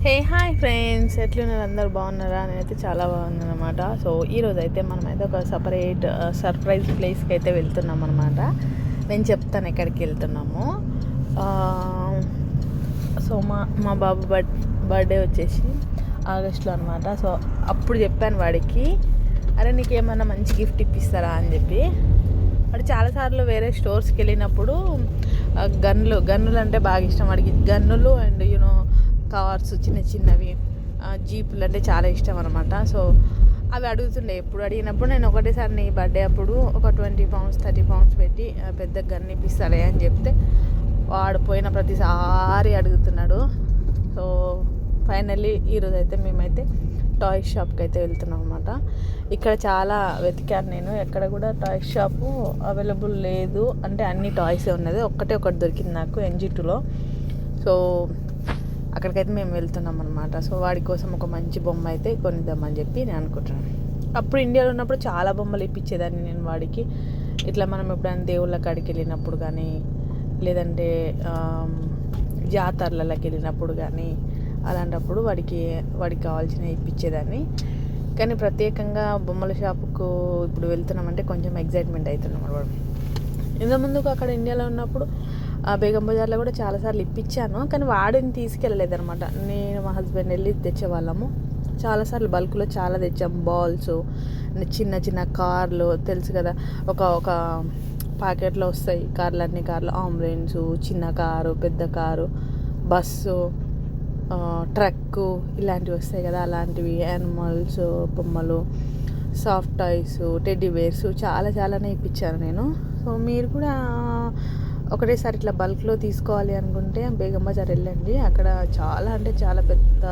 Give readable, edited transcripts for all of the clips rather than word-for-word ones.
Hey hi friends, ఎట్లున్నారు? అందరు బాగున్నారా? నేనైతే చాలా బాగున్నాను అనమాట. సో ఈరోజు అయితే మనమైతే ఒక సపరేట్ సర్ప్రైజ్ ప్లేస్కి అయితే వెళ్తున్నాం అనమాట. నేను చెప్తాను ఎక్కడికి వెళ్తున్నాము. ఆ, సో మా బాబు బర్త్డే వచ్చేసి ఆగస్ట్లో అనమాట. సో అప్పుడు చెప్పాను వాడికి, అరే నీకేమన్నా మంచి గిఫ్ట్ ఇప్పిస్తారా అని చెప్పి. వాడు చాలాసార్లు వేరే స్టోర్స్కి వెళ్ళినప్పుడు గన్నులు అంటే బాగా ఇష్టం వాడికి. గన్నులు అండ్ కార్స్ చిన్న చిన్నవి, జీపులు అంటే చాలా ఇష్టం అనమాట. సో అవి అడుగుతుండే. ఎప్పుడు అడిగినప్పుడు నేను ఒకటేసారి నీ బర్త్డే అప్పుడు ఒక 20 pounds 30 pounds పెట్టి పెద్ద గన్ ఇప్పిస్తాడే అని చెప్తే వాడు పోయిన ప్రతిసారి అడుగుతున్నాడు. సో ఫైనల్లీ ఈరోజు అయితే మేమైతే టాయ్ షాప్కి అయితే వెళ్తున్నాం అనమాట. ఇక్కడ చాలా వెతికాను నేను, ఎక్కడ కూడా టాయ్ షాపు అవైలబుల్ లేదు. అంటే అన్ని టాయ్సే ఉన్నది, ఒకటి దొరికింది నాకు NG2లో. సో అక్కడికైతే మేము వెళ్తున్నాం అనమాట. సో వాడి కోసం ఒక మంచి బొమ్మ అయితే కొనిద్దామని చెప్పి నేను అనుకుంటున్నాను. అప్పుడు ఇండియాలో ఉన్నప్పుడు చాలా బొమ్మలు ఇప్పించేదాన్ని నేను వాడికి. ఇట్లా మనం ఎప్పుడైనా దేవుళ్ళ కాడికి వెళ్ళినప్పుడు కానీ, లేదంటే జాతరలకి వెళ్ళినప్పుడు కానీ, అలాంటప్పుడు వాడికి కావాల్సినవి ఇప్పించేదాన్ని. కానీ ప్రత్యేకంగా బొమ్మల షాపుకు ఇప్పుడు వెళ్తున్నామంటే కొంచెం ఎగ్జైట్మెంట్ అవుతున్నాం అనమాట. ఇంతకుముందుకు అక్కడ ఇండియాలో ఉన్నప్పుడు బేగం బజార్లో కూడా చాలాసార్లు ఇప్పించాను, కానీ వాడిని తీసుకెళ్ళలేదనమాట. నేను మా హస్బెండ్ వెళ్ళి తెచ్చేవాళ్ళము. చాలాసార్లు బల్క్లో చాలా తెచ్చాం. బాల్స్, చిన్న చిన్న కార్లు, తెలుసు కదా, ఒక ఒక ప్యాకెట్లో వస్తాయి కార్లు, ఆంబులెన్సు, చిన్న కారు, పెద్ద కారు, బస్సు, ట్రక్కు, ఇలాంటివి వస్తాయి కదా, అలాంటివి, యానిమల్స్ బొమ్మలు, సాఫ్ట్ టాయ్స్, టెడ్డీ బేర్స్ చాలానే ఇప్పించాను నేను. సో మీరు కూడా ఒకటేసారి ఇట్లా బల్క్లో తీసుకోవాలి అనుకుంటే బేగం బజార్ వెళ్ళండి. అక్కడ చాలా అంటే చాలా పెద్ద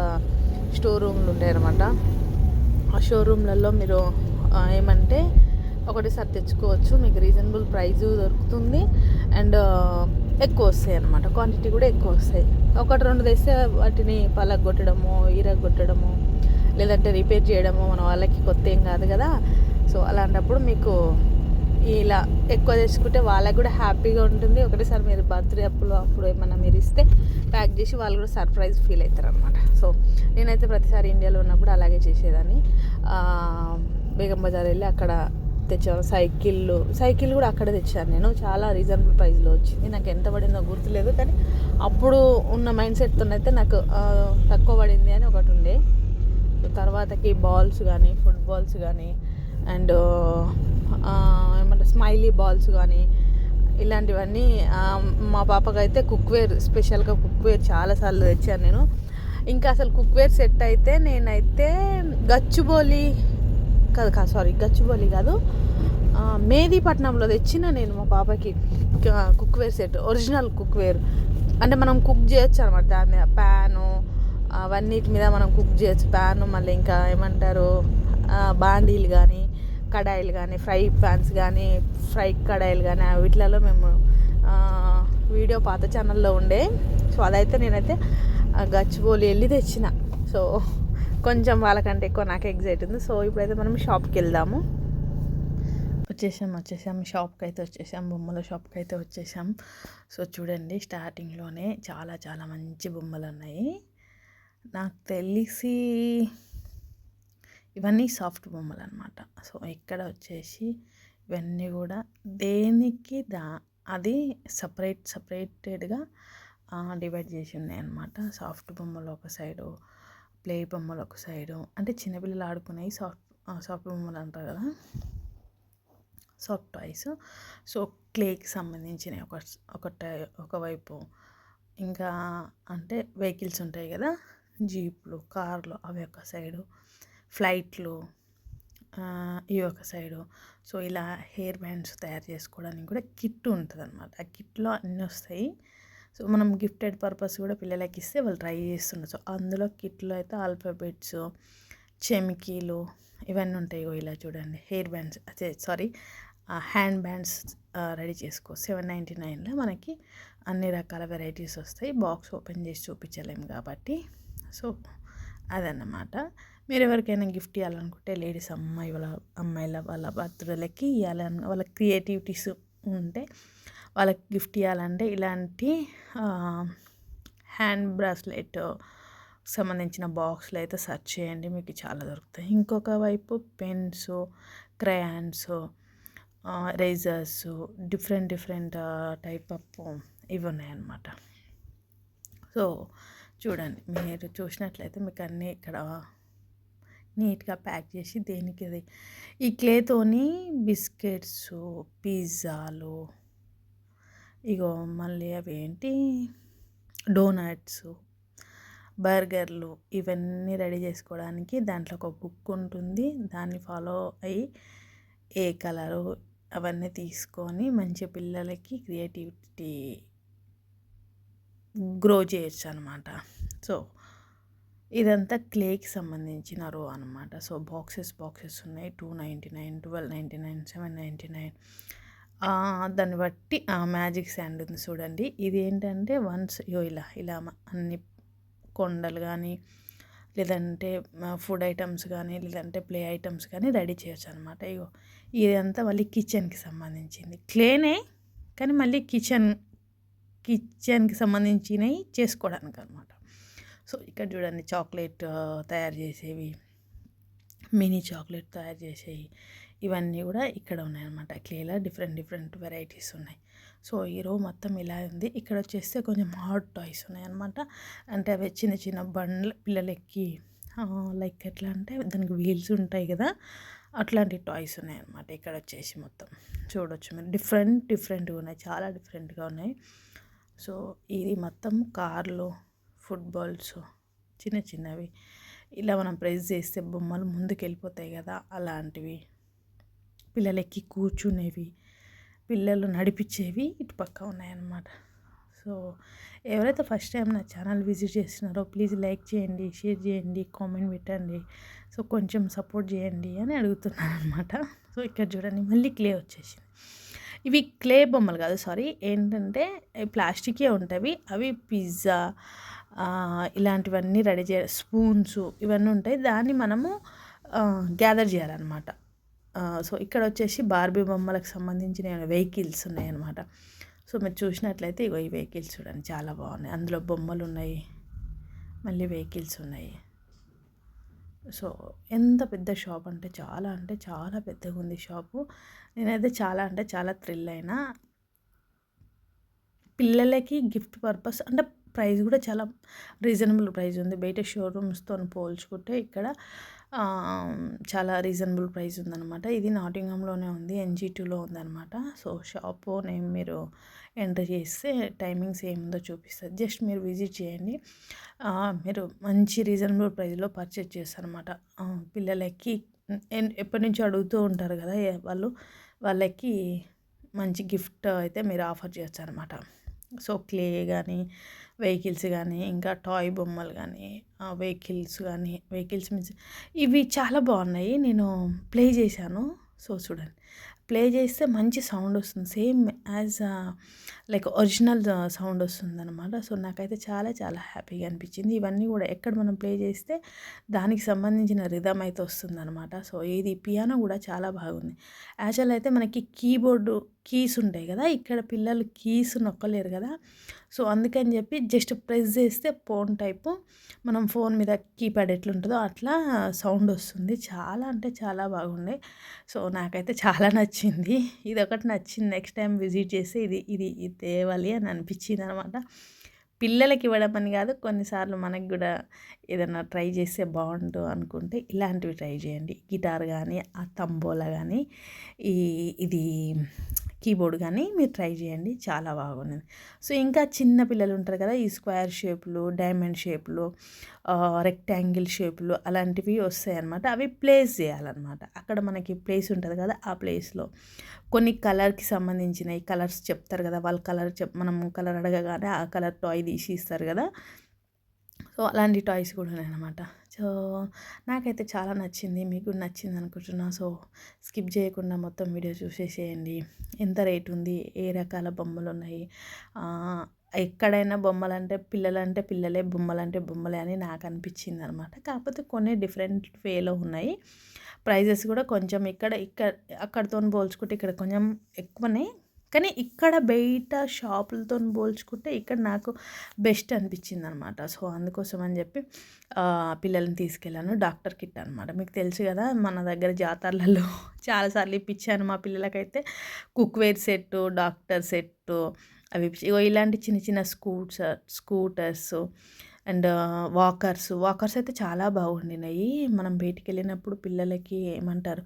స్టోర్ రూమ్లు ఉంటాయన్నమాట. ఆ షోరూమ్లలో మీరు ఏమంటే ఒకటేసారి తెచ్చుకోవచ్చు. మీకు రీజనబుల్ ప్రైస్ దొరుకుతుంది అండ్ ఎక్కువ వస్తాయి అన్నమాట. క్వాంటిటీ కూడా ఎక్కువ వస్తాయి. ఒకటి రెండు తెస్తే వాటిని పలగొట్టడము, ఇరగొట్టడము, లేదంటే రిపేర్ చేయడము మన వాళ్ళకి కొత్త ఏం కాదు కదా. సో అలాంటప్పుడు మీకు ఇలా ఎక్కువ తెచ్చుకుంటే వాళ్ళకి కూడా హ్యాపీగా ఉంటుంది. ఒకటేసారి మీరు బర్త్డే అప్పుడు ఏమన్నా మీరు ఇస్తే ప్యాక్ చేసి వాళ్ళు కూడా సర్ప్రైజ్ ఫీల్ అవుతారు అనమాట. సో నేనైతే ప్రతిసారి ఇండియాలో ఉన్నప్పుడు అలాగే చేసేదాన్ని. బేగం బజార్ వెళ్ళి అక్కడ తెచ్చాను. సైకిల్ కూడా అక్కడ తెచ్చాను నేను. చాలా రీజనబుల్ ప్రైస్లో వచ్చింది. నాకు ఎంత పడిందో గుర్తులేదు, కానీ అప్పుడు ఉన్న మైండ్ సెట్తో అయితే నాకు తక్కువ పడింది అని ఒకటి ఉండే. తర్వాతకి బాల్స్ కానీ, ఫుట్బాల్స్ కానీ, అండ్ ఏమంటారు స్మైలీ బాల్స్ కానీ, ఇలాంటివన్నీ మా పాపకైతే స్పెషల్గా కుక్వేర్ చాలాసార్లు తెచ్చాను నేను. ఇంకా అసలు కుక్వేర్ సెట్ అయితే నేనైతే గచ్చిబౌలి కాదు, మేదీపట్నంలో తెచ్చిన నేను మా పాపకి కుక్వేర్ సెట్. ఒరిజినల్ కుక్వేర్ అంటే మనం కుక్ చేయొచ్చు అనమాట. దాని మీద ప్యాను అవన్నిటి మీద మనం కుక్ చేయొచ్చు. ప్యాను, మళ్ళీ ఇంకా ఏమంటారు బాండీలు కానీ, కడాయిలు కానీ, ఫ్రై ప్యాన్స్ కానీ, ఫ్రై కడాయిలు కానీ, వీటిలలో మేము వీడియో పాత ఛానల్లో ఉండే. సో అదైతే నేనైతే గచ్చిబౌలి వెళ్ళి తెచ్చిన. సో కొంచెం వాళ్ళకంటే ఎక్కువ నాకు ఎగ్జైట్ ఉంది. సో ఇప్పుడైతే మనం షాప్కి వెళ్దాము. వచ్చేసాం షాప్కి అయితే వచ్చేసాం. బొమ్మల షాప్కి అయితే వచ్చేసాం. సో చూడండి, స్టార్టింగ్లోనే చాలా మంచి బొమ్మలు ఉన్నాయి. నాకు తెలిసి ఇవన్నీ సాఫ్ట్ బొమ్మలు అనమాట. సో ఇక్కడ వచ్చేసి ఇవన్నీ కూడా దేనికి అది సపరేటెడ్గా డివైడ్ చేసి ఉన్నాయి అనమాట. సాఫ్ట్ బొమ్మలు ఒక సైడు, ప్లే బొమ్మలు ఒక సైడు, అంటే చిన్నపిల్లలు ఆడుకునేవి సాఫ్ట్ బొమ్మలు అంటారు కదా, సాఫ్ట్ టాయ్స్. సో క్లేకి సంబంధించినవి ఒకవైపు, ఇంకా అంటే వెహికల్స్ ఉంటాయి కదా, జీప్లు, కార్లు, అవి ఒక సైడు, ఫ్లైట్లు ఇవి ఒక సైడు. సో ఇలా హెయిర్ బ్యాండ్స్ తయారు చేసుకోవడానికి కూడా కిట్ ఉంటుంది అనమాట. ఆ కిట్లో అన్నీ వస్తాయి. సో మనం గిఫ్టెడ్ పర్పస్ కూడా పిల్లలకి ఇస్తే వాళ్ళు ట్రై చేస్తుంటారు. సో అందులో కిట్లో అయితే ఆల్ఫాబెట్స్, చెమికీలు ఇవన్నీ ఉంటాయి. ఇలా చూడండి, hair bands hand bands ready చేసుకో. 799లో మనకి అన్ని రకాల వెరైటీస్ వస్తాయి. బాక్స్ ఓపెన్ చేసి చూపించలేము కాబట్టి. సో అదన్నమాట. మీరు ఎవరికైనా గిఫ్ట్ ఇవ్వాలనుకుంటే లేడీస్ అమ్మాయిల వాళ్ళ బర్త్డేలకి ఇవ్వాలని, వాళ్ళ క్రియేటివిటీస్ ఉంటే వాళ్ళకి గిఫ్ట్ ఇవ్వాలంటే ఇలాంటి హ్యాండ్ బ్రాస్లెట్, సంబంధించిన బాక్స్లో అయితే సెర్చ్ చేయండి, మీకు చాలా దొరుకుతాయి. ఇంకొక వైపు pens, crayons, razor's, different different type of ఇవి ఉన్నాయన్నమాట. సో చూడండి, మీరు చూసినట్లయితే మీకు అన్నీ ఇక్కడ నీట్గా ప్యాక్ చేసి దేనికి అది ఈ క్లేతోని బిస్కెట్స్, పిజ్జాలు, ఇగో మళ్ళీ అవి ఏంటి డోనట్స్, బర్గర్లు ఇవన్నీ రెడీ చేసుకోవడానికి దాంట్లో ఒక బుక్ ఉంటుంది. దాన్ని ఫాలో అయ్యి ఏ కలరు అవన్నీ తీసుకొని మంచి పిల్లలకి క్రియేటివిటీ గ్రో చేయొచ్చు అనమాట. సో ఇదంతా క్లేకి సంబంధించిన రో అనమాట. సో బాక్సెస్ ఉన్నాయి, 299, 1299, 799. దాన్ని బట్టి మ్యాజిక్ శాండ్ ఉంది చూడండి. ఇది ఏంటంటే వన్స్ ఇలా అన్ని కొండలు కానీ లేదంటే ఫుడ్ ఐటమ్స్ కానీ లేదంటే ప్లే ఐటమ్స్ కానీ రెడీ చేయొచ్చు అనమాట. ఇదంతా మళ్ళీ కిచెన్కి సంబంధించింది క్లేనే, కానీ మళ్ళీ కిచెన్కి సంబంధించినవి చేసుకోవడానికి అనమాట. సో ఇక్కడ చూడండి, చాక్లెట్ తయారు చేసేవి, మినీ చాక్లెట్ తయారు చేసేవి, ఇవన్నీ కూడా ఇక్కడ ఉన్నాయన్నమాట. క్లేలో డిఫరెంట్ వెరైటీస్ ఉన్నాయి. సో ఈ రో మొత్తం ఇలా ఉంది. ఇక్కడ వచ్చేస్తే కొంచెం హాట్ టాయ్స్ ఉన్నాయన్నమాట. అంటే అవి చిన్న బండ్లు పిల్లలకి లైక్ ఎట్లా అంటే దానికి వీల్స్ ఉంటాయి కదా, అట్లాంటి టాయ్స్ ఉన్నాయన్నమాట. ఇక్కడ వచ్చేసి మొత్తం చూడొచ్చు మీరు, డిఫరెంట్గా ఉన్నాయి, చాలా డిఫరెంట్గా ఉన్నాయి. సో ఇది మొత్తం కార్లు, ఫుట్బాల్స్ చిన్నవి ఇలా మనం ప్రెస్ చేస్తే బొమ్మలు ముందుకు వెళ్ళిపోతాయి కదా, అలాంటివి, పిల్లలకి కూర్చునేవి, పిల్లలు నడిపించేవి ఇటు పక్క ఉన్నాయన్నమాట. సో ఎవరైతే ఫస్ట్ టైం నా ఛానల్ విజిట్ చేస్తున్నారో ప్లీజ్ లైక్ చేయండి, షేర్ చేయండి, కామెంట్ పెట్టండి. సో కొంచెం సపోర్ట్ చేయండి అని అడుగుతున్నాను అనమాట. సో ఇక్కడ చూడండి, మళ్ళీ క్లే వచ్చేసింది. ఇవి క్లే బొమ్మలు కాదు, సారీ, ఏంటంటే ప్లాస్టికే ఉంటాయి. అవి పిజ్జా ఇలాంటివన్నీ రెడీ స్పూన్స్ ఇవన్నీ ఉంటాయి. దాన్ని మనము గ్యాదర్ చేయాలన్నమాట. సో ఇక్కడ వచ్చేసి బార్బీ బొమ్మలకు సంబంధించిన వెహికల్స్ ఉన్నాయన్నమాట. సో మీరు చూసినట్లయితే ఈ వెహికల్స్ చూడండి, చాలా బాగున్నాయి. అందులో బొమ్మలు ఉన్నాయి, మళ్ళీ వెహికల్స్ ఉన్నాయి. సో ఎంత పెద్ద షాప్ అంటే చాలా పెద్దగా ఉంది షాపు. నేనైతే చాలా థ్రిల్ అయినా. పిల్లలకి గిఫ్ట్ పర్పస్ అంటే ప్రైస్ కూడా చాలా రీజనబుల్ ప్రైస్ ఉంది. బయట షోరూమ్స్తో పోల్చుకుంటే ఇక్కడ చాలా రీజనబుల్ ప్రైస్ ఉందన్నమాట. ఇది నాటింగంలోనే ఉంది, NG2లో ఉందన్నమాట. సో షాపు నేమ్ మీరు ఎంటర్ చేస్తే టైమింగ్స్ ఏముందో చూపిస్తుంది. జస్ట్ మీరు విజిట్ చేయండి, మీరు మంచి రీజనబుల్ ప్రైస్లో పర్చేజ్ చేస్తారనమాట. పిల్లలకి ఎప్పటి నుంచో అడుగుతూ ఉంటారు కదా వాళ్ళకి మంచి గిఫ్ట్ అయితే మీరు ఆఫర్ చేయొచ్చు అనమాట. సో క్లే కానీ, వెహికల్స్ కానీ, ఇంకా టాయ్ బొమ్మలు కానీ, వెహికల్స్ మీన్స్ ఇవి చాలా బాగున్నాయి. నేను ప్లే చేశాను. సో చూడండి, ప్లే చేస్తే మంచి సౌండ్ వస్తుంది, same as like original sound వస్తుంది అనమాట. సో నాకైతే చాలా హ్యాపీగా అనిపించింది. ఇవన్నీ కూడా ఎక్కడ మనం ప్లే చేస్తే దానికి సంబంధించిన రిథమ్ అయితే వస్తుంది అనమాట. సో ఇది పియానో కూడా చాలా బాగుంది. యాక్చువల్ అయితే మనకి కీబోర్డు కీస్ ఉంటాయి కదా, ఇక్కడ పిల్లలు కీస్ నొక్కలేరు కదా. సో అందుకని చెప్పి జస్ట్ ప్రెస్ చేస్తే ఫోన్ టైపు మనం ఫోన్ మీద కీప్యాడ్ ఎట్లుంటుందో అట్లా సౌండ్ వస్తుంది. చాలా బాగుండే. సో నాకైతే చాలా నచ్చింది. ఇది ఒకటి నచ్చింది. నెక్స్ట్ టైం విజిట్ చేస్తే ఇది తేవాలి అని అనిపించింది అనమాట. పిల్లలకి ఇవ్వడం అని కాదు, కొన్నిసార్లు మనకి కూడా ఏదైనా ట్రై చేస్తే బాగుండు అనుకుంటే ఇలాంటివి ట్రై చేయండి. గిటార్ కానీ, ఆ తంబోలా కానీ, ఇది కీబోర్డ్ కానీ మీరు ట్రై చేయండి, చాలా బాగున్నది. సో ఇంకా చిన్న పిల్లలు ఉంటారు కదా, ఈ స్క్వేర్ షేప్లు, డైమండ్ షేప్లు, రెక్టాంగిల్ షేప్లు అలాంటివి వస్తాయి అన్నమాట. అవి ప్లేస్ చేయాలన్నమాట. అక్కడ మనకి ప్లేస్ ఉంటుంది కదా, ఆ ప్లేస్లో కొన్ని కలర్కి సంబంధించిన ఈ కలర్స్ చెప్తారు కదా, వాళ్ళు మనం కలర్ అడగగానే ఆ కలర్ టాయ్ తీసి ఇస్తారు కదా. సో అలాంటి టాయ్స్ కూడా ఉన్నాయన్నమాట. సో నాకైతే చాలా నచ్చింది, మీకు నచ్చింది అనుకుంటున్నా. సో స్కిప్ చేయకుండా మొత్తం వీడియో చూసేసేయండి. ఎంత రేట్ ఉంది, ఏ రకాల బొమ్మలు ఉన్నాయి, ఎక్కడైనా బొమ్మలంటే పిల్లలే, బొమ్మలంటే బొమ్మలే అని నాకు అనిపించింది అనమాట. కాకపోతే కొన్ని డిఫరెంట్ వేలో ఉన్నాయి. ప్రైజెస్ కూడా కొంచెం ఇక్కడ అక్కడితో పోల్చుకుంటే ఇక్కడ కొంచెం ఎక్కువనే, కానీ ఇక్కడ బయట షాపులతో పోల్చుకుంటే ఇక్కడ నాకు బెస్ట్ అనిపించింది అనమాట. సో అందుకోసం అని చెప్పి పిల్లల్ని తీసుకెళ్ళాను. డాక్టర్ కిట్ అనమాట. మీకు తెలుసు కదా, మన దగ్గర జాతరలలో చాలాసార్లు ఇప్పించాను మా పిల్లలకైతే. కుక్వేర్ సెట్టు, డాక్టర్ సెట్టు అవి ఇగో ఇలాంటి చిన్న చిన్న స్కూటర్స్ అండ్ వాకర్స్ అయితే చాలా బాగుండినాయి. మనం బయటికి వెళ్ళినప్పుడు పిల్లలకి ఏమంటారు,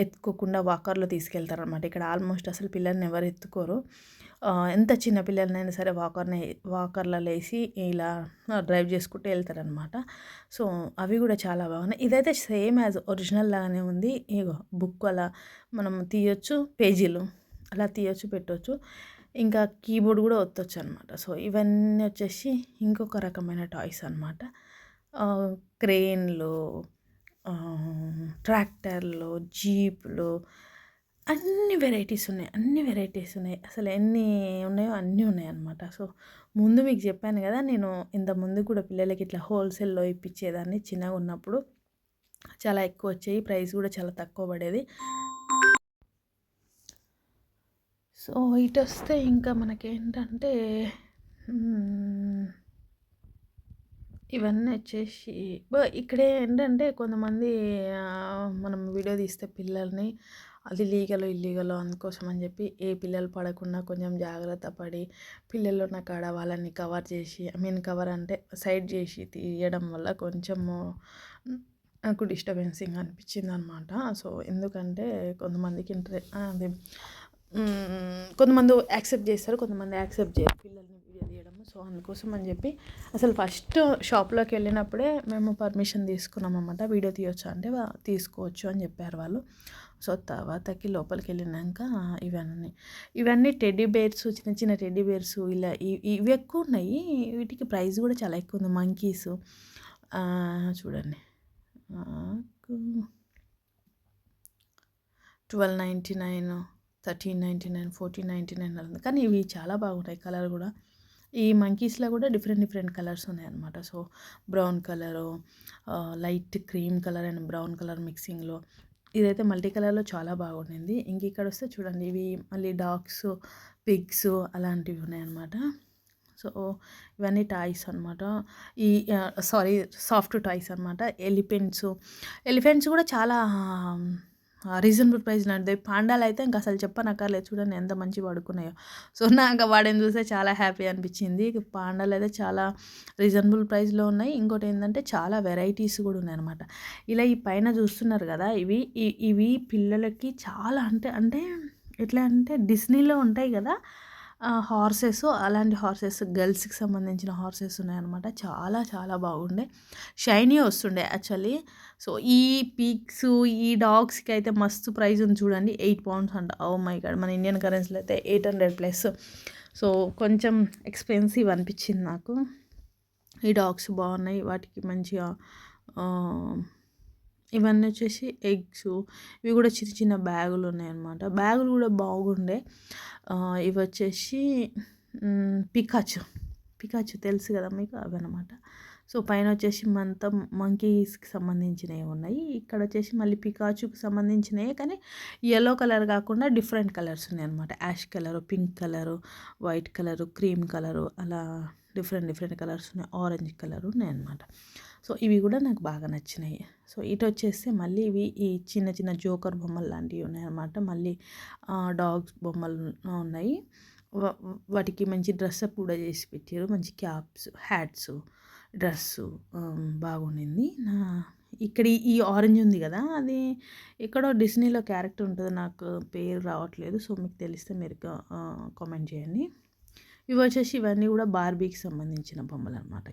ఎత్తుకోకుండా వాకర్లో తీసుకెళ్తారనమాట. ఇక్కడ ఆల్మోస్ట్ అసలు పిల్లల్ని ఎవరు ఎత్తుకోరు. ఎంత చిన్న పిల్లలనైనా సరే వాకర్లలో వేసి ఇలా డ్రైవ్ చేసుకుంటూ వెళ్తారనమాట. సో అవి కూడా చాలా బాగున్నాయి. ఇదైతే సేమ్ యాజ్ ఒరిజినల్ లాగానే ఉంది. ఇగో బుక్ అలా మనం తీయొచ్చు, పేజీలు అలా తీయొచ్చు, పెట్టవచ్చు. ఇంకా కీబోర్డ్ కూడా ఒత్తొచ్చు అనమాట. సో ఇవన్నీ వచ్చేసి ఇంకొక రకమైన టాయ్స్ అనమాట. క్రేన్లు, ట్రాక్టర్లు, జీపులు, అన్ని వెరైటీస్ ఉన్నాయి. అసలు ఎన్ని ఉన్నాయో అన్నీ ఉన్నాయన్నమాట. సో ముందు మీకు చెప్పాను కదా, నేను ఇంత ముందు కూడా పిల్లలకి ఇట్లా హోల్సేల్లో ఇప్పించేదాన్ని చిన్నగా ఉన్నప్పుడు. చాలా ఎక్కువ వచ్చాయి, ప్రైస్ కూడా చాలా తక్కువ పడేది. సో ఇటు వస్తే ఇంకా మనకేంటంటే ఇవన్నీ వచ్చేసి ఇక్కడే ఏంటంటే కొంతమంది మనం వీడియో తీస్తే పిల్లల్ని అది లీగలో ఇల్లీగలో అందుకోసం అని చెప్పి ఏ పిల్లలు పడకుండా కొంచెం జాగ్రత్త పడి పిల్లలు ఉన్న కాడ వాళ్ళని కవర్ చేసి, కవర్ అంటే సైడ్ చేసి తీయడం వల్ల కొంచెము నాకు డిస్టర్బెన్సింగ్ అనిపించింది అనమాట. సో ఎందుకంటే కొంతమందికి అది కొంతమంది యాక్సెప్ట్ చేస్తారు, కొంతమంది యాక్సెప్ట్ చేయరు పిల్లల్ని వీడియో తీయడము. సో అందుకోసం అని చెప్పి అసలు ఫస్ట్ షాప్లోకి వెళ్ళినప్పుడే మేము పర్మిషన్ తీసుకున్నాం అన్నమాట. వీడియో తీయొచ్చు అంటే తీసుకోవచ్చు అని చెప్పారు వాళ్ళు. సో తర్వాతకి లోపలికి వెళ్ళినాక ఇవన్నీ టెడ్డీ బేర్స్, చిన్న చిన్న టెడ్డీ బేర్స్ ఇలా ఇవి ఎక్కువ ఉన్నాయి. వీటికి ప్రైస్ కూడా చాలా ఎక్కువ ఉంది. మంకీస్ చూడండి, 12.99, 13.99, 14.99 అలా ఉంది. కానీ ఇవి చాలా బాగుంటాయి. కలర్ కూడా ఈ మంకీస్లో కూడా డిఫరెంట్ కలర్స్ ఉన్నాయన్నమాట. So brown colour, light cream colour and brown colour మిక్సింగ్లో ఇదైతే మల్టీ కలర్లో చాలా బాగుండింది. ఇంక ఇక్కడ వస్తే చూడండి, ఇవి మళ్ళీ డాగ్స్, పిగ్స్ అలాంటివి ఉన్నాయన్నమాట. సో ఇవన్నీ టాయ్స్ అనమాట. సాఫ్ట్ టాయ్స్ అనమాట. ఎలిఫెంట్స్ కూడా చాలా రీజనబుల్ ప్రైస్ నడితే. పాండాలు అయితే ఇంకా అసలు చెప్పనక్కర్లేదు, చూడండి ఎంత మంచి పడుకున్నాయో. సో నాకు వాడిని చూస్తే చాలా హ్యాపీ అనిపించింది. పాండాలు అయితే చాలా రీజనబుల్ ప్రైస్లో ఉన్నాయి. ఇంకోటి ఏంటంటే చాలా వెరైటీస్ కూడా ఉన్నాయన్నమాట. ఇలా ఈ పైన చూస్తున్నారు కదా, ఇవి పిల్లలకి చాలా అంటే ఎట్లా అంటే డిస్నీలో ఉంటాయి కదా హార్సెస్, అలాంటి హార్సెస్ గర్ల్స్కి సంబంధించిన హార్సెస్ ఉన్నాయన్నమాట. చాలా చాలా బాగుండే, షైనీ వస్తుండే యాక్చువల్లీ. సో ఈ పిగ్స్, ఈ డాగ్స్కి అయితే మస్తు ప్రైస్ ఉంది చూడండి, 8 pounds అంట. ఓ మై గాడ్, మన ఇండియన్ కరెన్సీలో అయితే 800+. సో కొంచెం ఎక్స్పెన్సివ్ అనిపించింది నాకు. ఈ డాగ్స్ బాగున్నాయి, వాటికి మంచిగా ఇవన్నీ వచ్చేసి ఎగ్స్, ఇవి కూడా చిన్న చిన్న బ్యాగులు ఉన్నాయన్నమాట. బ్యాగులు కూడా బాగుండే. ఇవి వచ్చేసి పికాచు తెలుసు కదా మీకు, అవన్నమాట. సో పైన వచ్చేసి మొత్తం మంకీస్కి సంబంధించినవి ఉన్నాయి. ఇక్కడ వచ్చేసి మళ్ళీ పికాచుకి సంబంధించినవి, కానీ ఎల్లో కలర్ కాకుండా డిఫరెంట్ కలర్స్ ఉన్నాయి అనమాట. Ash colour, pink colour, white colour, cream colour, అలా డిఫరెంట్ కలర్స్ ఉన్నాయి. ఆరెంజ్ కలర్ ఉన్నాయి అనమాట. సో ఇవి కూడా నాకు బాగా నచ్చినాయి. సో ఇటు వచ్చేస్తే మళ్ళీ ఇవి ఈ చిన్న చిన్న జోకర్ బొమ్మలు లాంటివి ఉన్నాయన్నమాట. మళ్ళీ డాగ్స్ బొమ్మలు ఉన్నాయి. వాటికి మంచి డ్రెస్అప్ కూడా చేసి పెట్టారు. మంచి క్యాప్స్, హ్యాట్స్, డ్రెస్సు బాగుండింది. ఇక్కడ ఈ ఆరెంజ్ ఉంది కదా, అది ఎక్కడో డిస్నీలో క్యారెక్టర్ ఉంటుంది, నాకు పేరు రావట్లేదు. సో మీకు తెలిస్తే మీరు కామెంట్ చేయండి. ఇవన్నీ కూడా బార్బీకి సంబంధించిన బొమ్మలు అనమాట.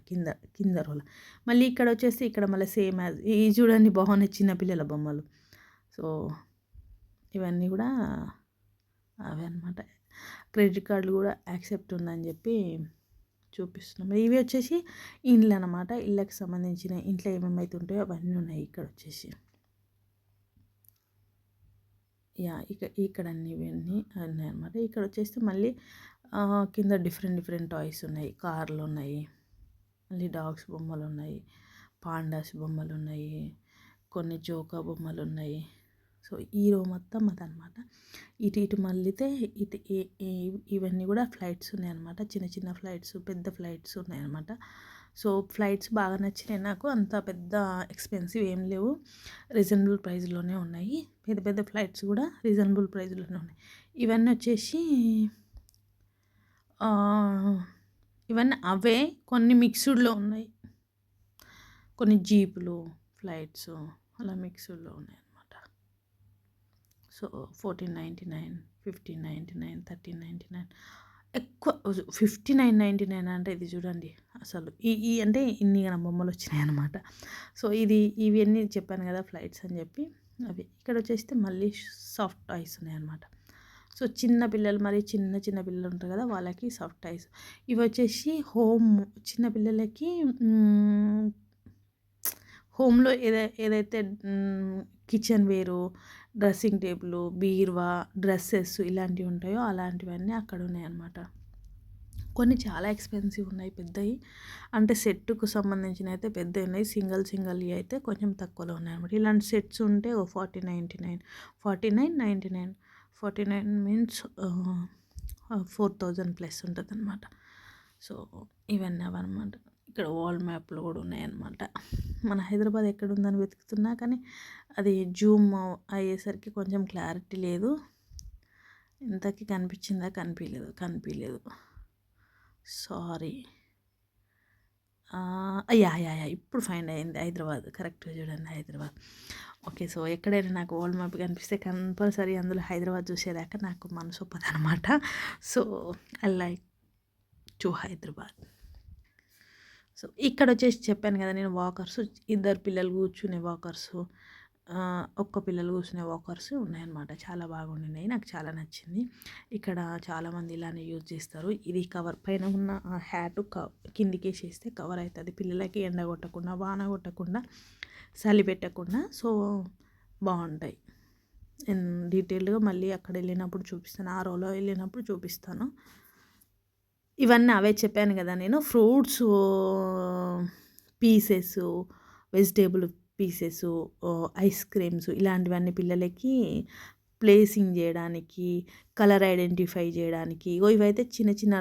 కింద రోల మళ్ళీ ఇక్కడ వచ్చేసి ఇక్కడ మళ్ళీ సేమ్ యాజ్ ఈ చూడండి, బాగున్నాయి చిన్నపిల్లల బొమ్మలు. సో ఇవన్నీ కూడా అవే అనమాట. క్రెడిట్ కార్డులు కూడా యాక్సెప్ట్ ఉందని చెప్పి చూపిస్తున్నాం. ఇవి వచ్చేసి ఇండ్లు అనమాట. ఇళ్ళకి సంబంధించిన ఇంట్లో ఏమేమైతే ఉంటాయో అవన్నీ ఉన్నాయి ఇక్కడ వచ్చేసి. ఇక్కడ అన్నీ ఇవన్నీ ఉన్నాయి అనమాట. ఇక్కడ వచ్చేస్తే మళ్ళీ కింద డిఫరెంట్ టాయ్స్ ఉన్నాయి. కార్లు ఉన్నాయి, మళ్ళీ డాగ్స్ బొమ్మలు ఉన్నాయి, పాండాస్ బొమ్మలు ఉన్నాయి, కొన్ని జోకా బొమ్మలు ఉన్నాయి. సో ఈ రో మొత్తం అదనమాట. ఇటు మళ్ళీతే ఇవన్నీ కూడా ఫ్లైట్స్ ఉన్నాయన్నమాట. చిన్న చిన్న ఫ్లైట్స్, పెద్ద ఫ్లైట్స్ ఉన్నాయన్నమాట. సో ఫ్లైట్స్ బాగా నచ్చినాయి నాకు. అంత పెద్ద ఎక్స్పెన్సివ్ ఏం లేవు, రీజనబుల్ ప్రైస్లోనే ఉన్నాయి. పెద్ద పెద్ద ఫ్లైట్స్ కూడా రీజనబుల్ ప్రైస్లోనే ఉన్నాయి. ఇవన్నీ వచ్చేసి ఇవన్నీ అవే, కొన్ని మిక్స్డ్లో ఉన్నాయి, కొన్ని జీపులు, ఫ్లైట్స్ అలా మిక్స్డ్లో ఉన్నాయి అన్నమాట. సో 1499, 1599, 1399, ఎక్కువ 5999 అంటే ఇది చూడండి అసలు ఈ అంటే ఇన్ని బొమ్మలు వచ్చినాయి అనమాట. సో ఇవన్నీ చెప్పాను కదా ఫ్లైట్స్ అని చెప్పి అవి. ఇక్కడ వచ్చేస్తే మళ్ళీ సాఫ్ట్ టాయ్స్ ఉన్నాయన్నమాట. సో చిన్న పిల్లలు, మరి చిన్న చిన్న పిల్లలు ఉంటారు కదా, వాళ్ళకి సాఫ్ట్ టాయ్స్. ఇవి వచ్చేసి చిన్న పిల్లలకి హోమ్లో ఏదైతే కిచెన్ వేరు, డ్రెస్సింగ్ టేబుల్, బీరువా, డ్రెస్సెస్ ఇలాంటివి ఉంటాయో అలాంటివన్నీ అక్కడ ఉన్నాయన్నమాట. కొన్ని చాలా ఎక్స్పెన్సివ్ ఉన్నాయి, పెద్దవి అంటే సెట్కు సంబంధించిన అయితే పెద్దవి ఉన్నాయి. సింగిల్ అయితే కొంచెం తక్కువలో ఉన్నాయన్నమాట. ఇలాంటి సెట్స్ ఉంటే 4999, 4999, 49 మీన్స్ 4000 ప్లస్ ఉంటుంది అనమాట. సో ఇవన్నీ అవన్నమాట. ఇక్కడ వాల్ మ్యాప్లు కూడా ఉన్నాయన్నమాట. మన హైదరాబాద్ ఎక్కడ ఉందని వెతుకుతున్నా కానీ అది జూమ్ అయ్యేసరికి కొంచెం క్లారిటీ లేదు. ఇంతకీ కనిపించిందా? కనిపించలేదు, సారీ. యా ఇప్పుడు ఫైండ్ అయింది, హైదరాబాద్. కరెక్ట్గా చూడండి, హైదరాబాద్. ఓకే, సో ఎక్కడైనా నాకు వాల్ మ్యాప్ కనిపిస్తే కంపల్సరీ అందులో హైదరాబాద్ చూసేదాకా నాకు మనసు ఒప్పదనమాట. So I like to Hyderabad. So ఇక్కడ వచ్చేసి చెప్పాను కదా నేను, వాకర్స్, ఇద్దరు పిల్లలు కూర్చునే వాకర్స్, ఒక్క పిల్లలు కూర్చునే వాకర్స్ ఉన్నాయన్నమాట. చాలా బాగున్నాయి, నాకు చాలా నచ్చింది. ఇక్కడ చాలామంది ఇలానే యూజ్ చేస్తారు. ఇది కవర్ పైన ఉన్న హ్యాట్ కిందికి వేసేస్తే కవర్ అవుతుంది, పిల్లలకి ఎండ కొట్టకుండా, వాన కొట్టకుండా, చలి పెట్టకుండా. సో బాగుంటాయి. డీటెయిల్గా మళ్ళీ అక్కడ వెళ్ళినప్పుడు చూపిస్తాను, ఆ రోలో వెళ్ళినప్పుడు చూపిస్తాను. ఇవన్నీ అవే చెప్పాను కదా నేను, fruits pieces, vegetable pieces, ice creams, ఇలాంటివన్నీ పిల్లలకి ప్లేసింగ్ చేయడానికి, కలర్ ఐడెంటిఫై చేయడానికి. ఇవైతే చిన్న చిన్న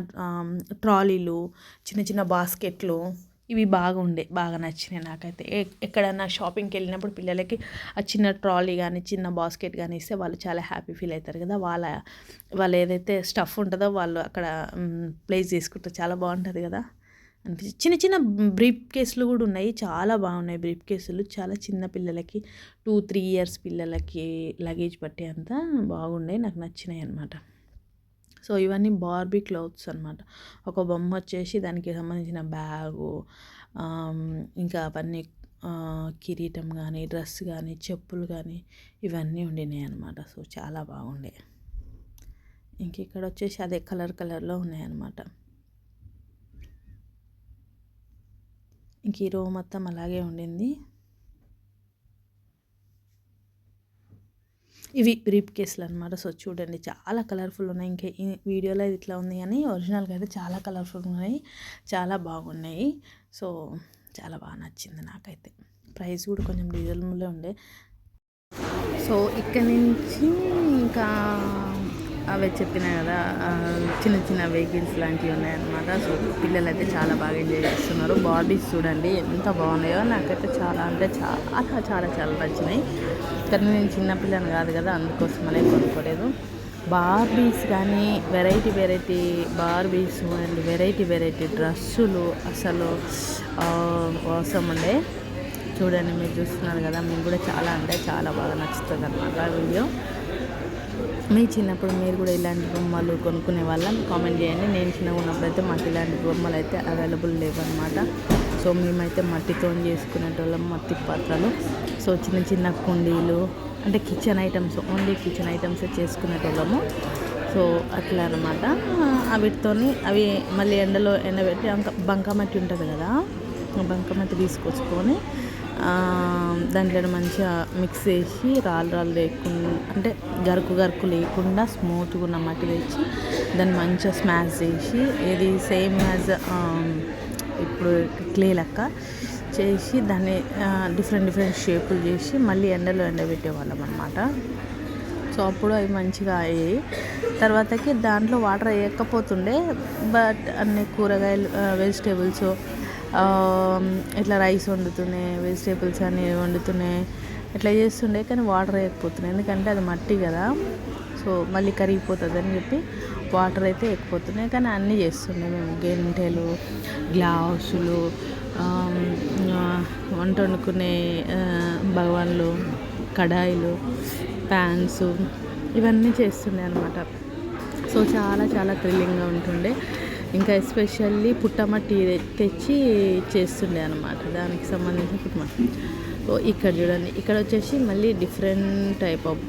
ట్రాలీలు, చిన్న చిన్న బాస్కెట్లు, ఇవి బాగా నచ్చినాయి నాకైతే. ఎక్కడన్నా షాపింగ్కి వెళ్ళినప్పుడు పిల్లలకి ఆ చిన్న ట్రాలీ కానీ చిన్న బాస్కెట్ కానీ ఇస్తే వాళ్ళు చాలా హ్యాపీ ఫీల్ అవుతారు కదా. వాళ్ళు ఏదైతే స్టఫ్ ఉంటుందో వాళ్ళు అక్కడ ప్లేస్ చేసుకుంటారు, చాలా బాగుంటుంది కదా అనిపించి. చిన్న చిన్న బ్రీఫ్ కేసులు కూడా ఉన్నాయి, చాలా బాగున్నాయి బ్రీఫ్ కేసులు. చాలా చిన్న పిల్లలకి, 2-3 years పిల్లలకి లగేజ్ పట్టే అంత బాగున్నాయి, నాకు నచ్చినాయి అన్నమాట. సో ఇవన్నీ బార్బీ క్లాత్స్ అనమాట. ఒక బొమ్మ వచ్చేసి దానికి సంబంధించిన బ్యాగు, ఇంకా అవన్నీ కిరీటం కానీ, డ్రెస్ కానీ, చెప్పులు కానీ ఇవన్నీ ఉండినాయి అనమాట. సో చాలా బాగుండే. ఇంక ఇక్కడ వచ్చేసి అదే కలర్లో ఉన్నాయన్నమాట. ఇంక ఈ రో మొత్తం అలాగే ఉండింది. ఇవి బ్రీఫ్ కేసులు అనమాట. సో చూడండి, చాలా కలర్ఫుల్ ఉన్నాయి. ఇంకా ఈ వీడియోలో ఇట్లా ఉంది కానీ ఒరిజినల్గా అయితే చాలా కలర్ఫుల్ ఉన్నాయి, చాలా బాగున్నాయి. సో చాలా బాగా నచ్చింది నాకైతే. ప్రైస్ కూడా కొంచెం రీజనబుల్గా ఉండే. సో ఇక్కడ నుంచి ఇంకా అవే చెప్పిన కదా, చిన్న చిన్న వెహికల్స్ లాంటివి ఉన్నాయన్నమాట. సో పిల్లలు అయితే చాలా బాగా ఎంజాయ్ చేస్తున్నారు. బార్బీస్ చూడండి ఎంత బాగున్నాయో, నాకైతే చాలా అంటే చాలా నచ్చినాయి. కానీ నేను చిన్నపిల్లని కాదు కదా, అందుకోసం అనే కొనుక్కోలేదు. బార్బీస్ కానీ వెరైటీ బార్బీస్ అండ్ వెరైటీ డ్రెస్సులు అసలు అవసరం ఉండే. చూడండి, మీరు చూస్తున్నారు కదా, మీకు కూడా చాలా అంటే చాలా బాగా నచ్చుతుంది అన్నమాట వీడియో. మీ చిన్నప్పుడు మీరు కూడా ఇలాంటి బొమ్మలు కొనుక్కునే వాళ్ళని కామెంట్ చేయండి. నేను చిన్నగా ఉన్నప్పుడు అయితే మాకు ఇలాంటి బొమ్మలు అయితే అవైలబుల్ లేవు అనమాట. సో మేమైతే మట్టితో చేసుకునేటోళ్ళం, మట్టి పాత్రలు. సో చిన్న కుండీలు అంటే kitchen items, only kitchen items చేసుకునేటోళ్ళము. సో అట్లా అనమాట. వీటితోని అవి మళ్ళీ ఎండబెట్టి బంకమట్టి ఉంటుంది కదా, బంకమట్టి తీసుకొచ్చుకొని దాంట్లో మంచిగా మిక్స్ చేసి రాళ్ళు లేకుండా, అంటే గరుకు లేకుండా స్మూత్గా ఉన్న మట్టి తెచ్చి దాన్ని మంచిగా స్మాష్ చేసి, ఇది సేమ్ యాజ్ ఇప్పుడు క్లే లెక్క చేసి దాన్ని డిఫరెంట్ షేపులు చేసి మళ్ళీ ఎండలో ఎండబెట్టేవాళ్ళం అనమాట. సో అప్పుడు అవి మంచిగా అయ్యాయి. తర్వాతకి దాంట్లో వాటర్ వేయకపోతుండే, బట్ అన్ని కూరగాయలు వెజిటేబుల్స్ ఇట్లా రైస్ వండుతున్నాయి, వెజిటేబుల్స్ అన్నీ వండుతున్నాయి, ఇట్లా చేస్తుండే. కానీ వాటర్ వేయకపోతున్నాయి, ఎందుకంటే అది మట్టి కదా, సో మళ్ళీ కరిగిపోతుంది అని చెప్పి వాటర్ అయితే ఎక్కిపోతున్నాయి. కానీ అన్నీ చేస్తుండే మేము, గెంటెలు, గ్లాసులు, వంట వండుకునే భగవాన్లు, కడాయిలు, ప్యాన్స్, ఇవన్నీ చేస్తుండే అనమాట. సో చాలా థ్రిల్లింగ్గా ఉంటుండే. ఇంకా ఎస్పెషల్లీ పుట్టమట్టి తెచ్చి చేస్తుండే అనమాట, దానికి సంబంధించిన పుట్టమట్టి. సో ఇక్కడ చూడండి, ఇక్కడ వచ్చేసి మళ్ళీ డిఫరెంట్ టైప్ ఆఫ్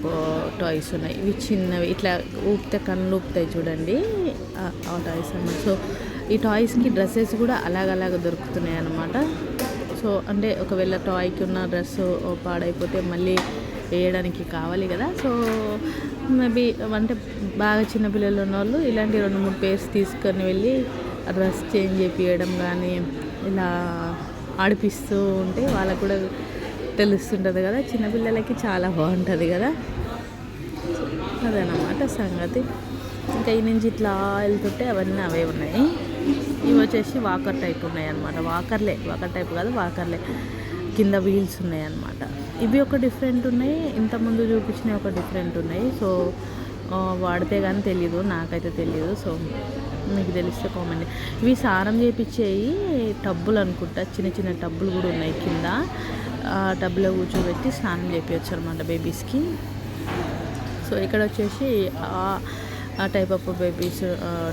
టాయ్స్ ఉన్నాయి. ఇవి చిన్నవి, ఇట్లా ఊపితే కళ్ళు ఊపుతాయి చూడండి, ఆ టాయ్స్ అన్నమాట. సో ఈ టాయ్స్కి డ్రెస్సెస్ కూడా అలాగ దొరుకుతున్నాయి అన్నమాట. సో అంటే ఒకవేళ టాయ్కి ఉన్న డ్రెస్ పాడైపోతే మళ్ళీ వేయడానికి కావాలి కదా. సో మేబీ అంటే బాగా చిన్నపిల్లలు ఉన్న వాళ్ళు ఇలాంటి 2-3 పేర్స్ తీసుకొని వెళ్ళి ఆ డ్రెస్ చేంజ్ చేయించడం కానీ ఇలా ఆడిపిస్తూ ఉంటే వాళ్ళకు కూడా తెలుస్తుంటుంది కదా, చిన్నపిల్లలకి చాలా బాగుంటుంది కదా. అదనమాట సంగతి. ఇంకా ఈ నుంచి ఇట్లా వెళ్తుంటే అవన్నీ అవే ఉన్నాయి. ఇవి వచ్చేసి వాకర్ టైప్ ఉన్నాయి అనమాట. వాకర్ టైప్ కాదు, వాకర్లే, కింద వీల్స్ ఉన్నాయి అన్నమాట. ఇవి ఒక డిఫరెంట్ ఉన్నాయి, ఇంతకుముందు చూపించినవి ఒక డిఫరెంట్ ఉన్నాయి. సో వాడితే కానీ తెలీదు, నాకైతే తెలీదు. సో మీకు తెలిస్తే కామెంట్. ఇవి సారం చేయించేవి టబ్బులు అనుకుంటా, చిన్న టబ్బులు కూడా ఉన్నాయి కింద. టబ్లో కూర్చోబెట్టి స్నానం చేయించచ్చు అనమాట బేబీస్కి. సో ఇక్కడ వచ్చేసి ఆ టైప్ ఆఫ్ బేబీస్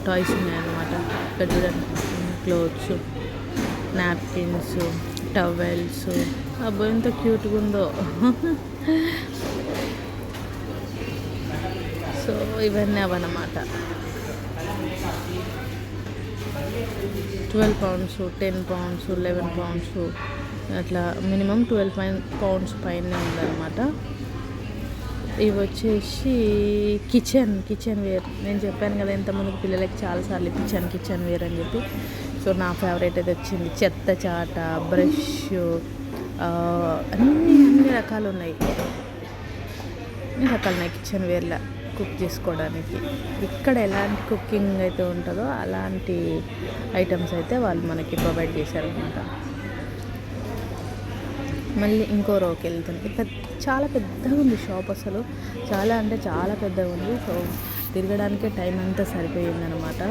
టాయ్స్ ఉన్నాయన్నమాట. ఇక్కడ చూడండి, క్లోత్స్, నాప్కిన్స్, టవెల్స్, అబ్బో ఎంత క్యూట్గా ఉందో. సో ఇవన్నీ అవన్నమాట. 12 pounds, 10 pounds, 11 pounds, అట్లా మినిమం 12 pounds పైన ఉందన్నమాట. ఇవి వచ్చేసి కిచెన్ వేర్. నేను చెప్పాను కదా ఇంతమందికి పిల్లలకి చాలాసార్లు కిచెన్ వేర్ అని చెప్పి. సో నా ఫేవరెట్ అయితే వచ్చింది చెత్త చాట, బ్రష్, అన్ని రకాలు ఉన్నాయి. కిచెన్ వేర్లో కుక్ చేసుకోవడానికి. ఇక్కడ ఎలాంటి కుకింగ్ అయితే ఉంటుందో అలాంటి ఐటమ్స్ అయితే వాళ్ళు మనకి ప్రొవైడ్ చేశారనమాట. మళ్ళీ ఇంకో రోకి వెళ్తుంది. చాలా పెద్దగా ఉంది షాప్, అసలు చాలా పెద్దగా ఉంది. సో తిరగడానికే టైం అంతా సరిపోయిందనమాట.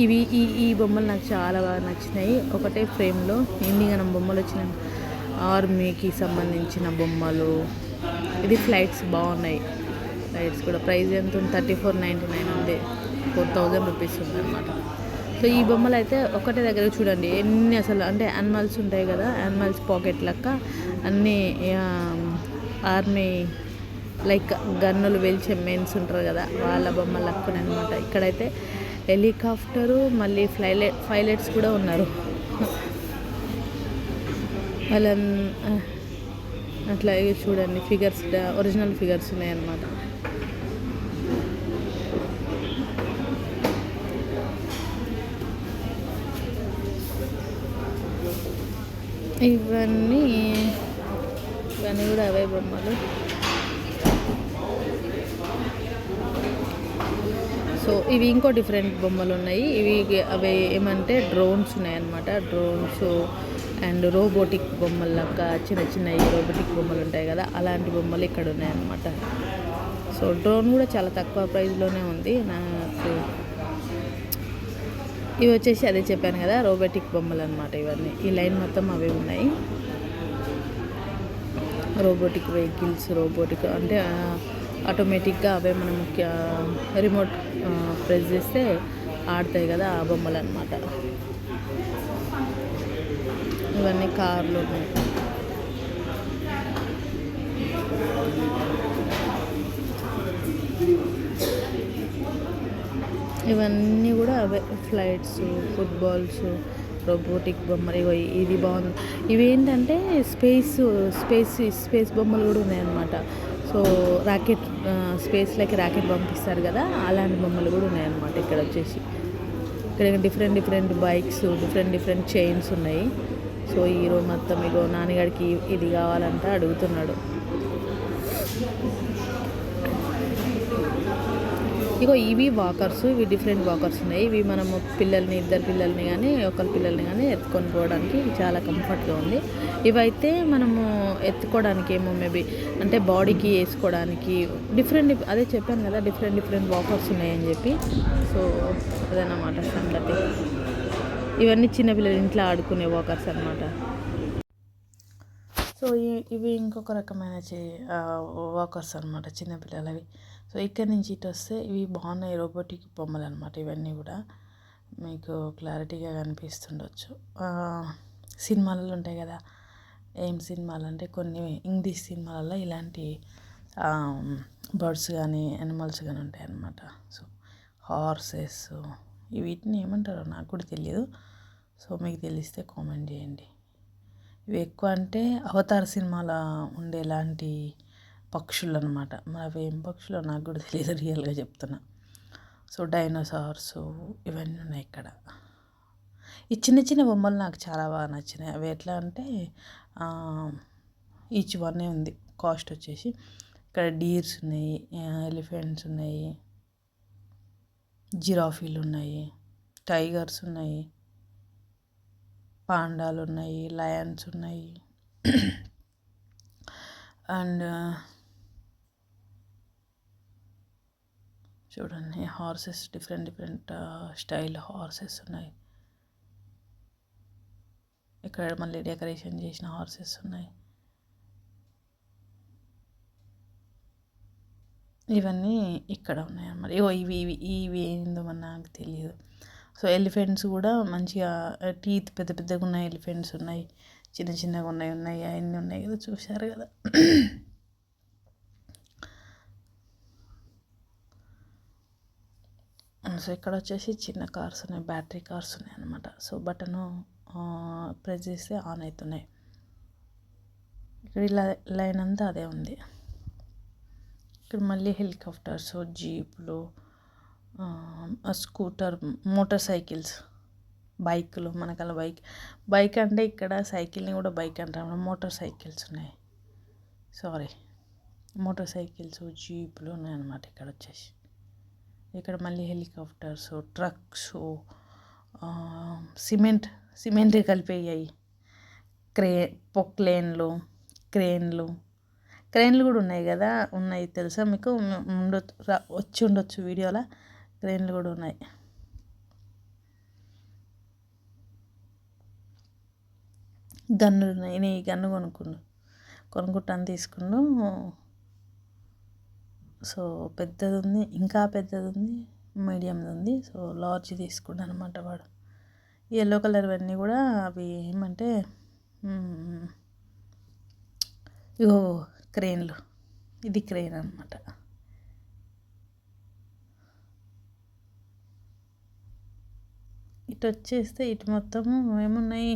ఇవి ఈ బొమ్మలు నాకు చాలా బాగా నచ్చినాయి. ఒకటే ఫ్రేమ్లో ఎన్ని గనం బొమ్మలు వచ్చినాయి. ఆర్మీకి సంబంధించిన బొమ్మలు. ఇది ఫ్లైట్స్ బాగున్నాయి. ఫ్లైట్స్ కూడా ప్రైస్ ఎంత ఉంది, 34.99 ఉంది, 4000 రూపీస్ ఉంది అనమాట. సో ఈ బొమ్మలు అయితే ఒకటే దగ్గర చూడండి ఎన్ని, అసలు అంటే యానిమల్స్ ఉంటాయి కదా, యానిమల్స్ పాకెట్ లెక్క అన్నీ ఆర్మీ లైక్ గన్నులు వెల్చే మెన్స్ ఉంటారు కదా, వాళ్ళ బొమ్మలు లెక్కనే అనమాట. ఇక్కడైతే హెలికాప్టరు, మళ్ళీ పైలట్స్ కూడా ఉన్నారు. వాళ్ళ అట్లా చూడండి ఫిగర్స్, ఒరిజినల్ ఫిగర్స్ ఉన్నాయన్నమాట. ఇవన్నీ కూడా అవే బొమ్మలు. సో ఇవి ఇంకో డిఫరెంట్ బొమ్మలు ఉన్నాయి. అవి ఏమంటే డ్రోన్స్ ఉన్నాయన్నమాట. డ్రోన్స్ అండ్ రోబోటిక్ బొమ్మల్లాగా చిన్న రోబోటిక్ బొమ్మలు ఉంటాయి కదా, అలాంటి బొమ్మలు ఇక్కడ ఉన్నాయన్నమాట. సో డ్రోన్ కూడా చాలా తక్కువ ప్రైస్లోనే ఉంది నాకు. ఇవి వచ్చేసి అదే చెప్పాను కదా, రోబోటిక్ బొమ్మలు అనమాట. ఇవన్నీ ఈ లైన్ మొత్తం అవే ఉన్నాయి. రోబోటిక్ వెహికల్స్, రోబోటిక్ అంటే ఆటోమేటిక్గా అవే మనం రిమోట్ ప్రెస్ చేస్తే ఆడతాయి కదా, ఆ బొమ్మలు అనమాట. ఇవన్నీ కార్లు ఉన్నాయి. ఇవన్నీ కూడా అవే ఫ్లైట్స్, ఫుట్బాల్స్, రోబోటిక్ బొమ్మలు. ఇది బాగుంది. ఇవేంటంటే స్పేస్ బొమ్మలు కూడా ఉన్నాయన్నమాట. సో స్పేస్లోకి రాకెట్ పంపిస్తారు కదా, అలాంటి బొమ్మలు కూడా ఉన్నాయన్నమాట ఇక్కడ వచ్చేసి. ఇక్కడ different different bikes, different different chains ఉన్నాయి. సో హీరో మొత్తం ఇగో నాన్నగారికి ఇది కావాలంట అడుగుతున్నాడు. ఇగో ఇవి వాకర్స్, ఇవి డిఫరెంట్ వాకర్స్ ఉన్నాయి. ఇవి మనము ఇద్దరు పిల్లల్ని కానీ ఒకరి పిల్లల్ని కానీ ఎత్తుకొని పోవడానికి చాలా కంఫర్ట్గా ఉంది. ఇవైతే మనము ఎత్తుకోవడానికి ఏమో మేబీ అంటే బాడీకి వేసుకోవడానికి అదే చెప్పాను కదా, డిఫరెంట్ డిఫరెంట్ వాకర్స్ ఉన్నాయని చెప్పి. సో అదన్నమాట సంగతి. ఇవన్నీ చిన్నపిల్లలు ఇంట్లో ఆడుకునే వాకర్స్ అనమాట. సో ఇవి ఇంకొక రకమైన వాకర్స్ అనమాట చిన్నపిల్లలవి. సో ఇక్కడ నుంచి ఇటు వస్తే ఇవి బాగున్నాయి, రోబోటిక్ బొమ్మలు అనమాట. ఇవన్నీ కూడా మీకు క్లారిటీగా కనిపిస్తుండొచ్చు. సినిమాలలో ఉంటాయి కదా, ఏం సినిమాలు అంటే కొన్ని ఇంగ్లీష్ సినిమాలలో ఇలాంటి బర్డ్స్ కానీ యానిమల్స్ కానీ ఉంటాయి అన్నమాట. సో హార్సెస్, వీటిని ఏమంటారో నాకు కూడా తెలియదు. సో మీకు తెలిస్తే కామెంట్ చేయండి. ఇవి ఎక్కువ అంటే అవతార్ సినిమాలో ఉండేలాంటి పక్షులు అనమాట. మరి అవి ఏం పక్షులో నాకు కూడా తెలియదు, రియల్గా చెప్తున్నా. సో డైనోసార్స్ ఇవన్నీ ఉన్నాయి ఇక్కడ. ఈ చిన్న చిన్న బొమ్మలు నాకు చాలా బాగా నచ్చినాయి. అవి ఎట్లా అంటే ఈచ్ వన్నే ఉంది కాస్ట్ వచ్చేసి. ఇక్కడ డీర్స్ ఉన్నాయి, ఎలిఫెంట్స్ ఉన్నాయి, జిరాఫీలు ఉన్నాయి, టైగర్స్ ఉన్నాయి, పాండాలు ఉన్నాయి, లయన్స్ ఉన్నాయి, అండ్ చూడండి horses, different different style horses ఉన్నాయి. ఇక్కడ మళ్ళీ డెకరేషన్ చేసిన హార్సెస్ ఉన్నాయి. ఇవన్నీ ఇక్కడ ఉన్నాయి అన్నమాట. ఇవి ఇవి ఇవి ఏందో మరి నాకు తెలియదు. సో ఎలిఫెంట్స్ కూడా మంచిగా టీత్ పెద్ద పెద్దగా ఉన్నాయి, ఎలిఫెంట్స్ ఉన్నాయి, చిన్న చిన్నగా ఉన్నాయి అవన్నీ ఉన్నాయి కదా, చూశారు కదా. సో ఇక్కడ వచ్చేసి చిన్న కార్స్ ఉన్నాయి, బ్యాటరీ కార్స్ ఉన్నాయి అన్నమాట. సో బటన్ ప్రెస్ చేస్తే ఆన్ అవుతున్నాయి. ఇక్కడ లైన్ అంతా అదే ఉంది. ఇక్కడ మళ్ళీ హెలికాప్టర్స్, జీపులు, స్కూటర్, మోటార్ సైకిల్స్, బైకులు. మనకలా బైక్ అంటే ఇక్కడ సైకిల్ని కూడా బైక్ అంటారు, మోటార్ సైకిల్స్ ఉన్నాయి. మోటార్ సైకిల్స్, జీపులు ఉన్నాయన్నమాట ఇక్కడ వచ్చేసి. ఇక్కడ మళ్ళీ హెలికాప్టర్స్, ట్రక్స్, సిమెంట్ కలిపేయాయి, క్రేన్లు కూడా ఉన్నాయి కదా, ఉన్నాయి తెలుసా మీకు, వచ్చి ఉండొచ్చు వీడియోలో. క్రేన్లు కూడా ఉన్నాయి. గన్నులు ఉన్నాయి. నేను ఈ గన్ను కొనుక్కుంటాను తీసుకున్నాను. సో పెద్దది ఉంది, ఇంకా పెద్దది ఉంది, మీడియంది ఉంది. సో లార్జ్ తీసుకున్నాను అనమాట. వాడు ఎల్లో కలర్ అన్నీ కూడా అవి ఏమంటే ఇగో క్రేన్లు. ఇది క్రేన్ అనమాట. ఇటు వచ్చేస్తే ఇటు మొత్తము ఏమున్నాయి,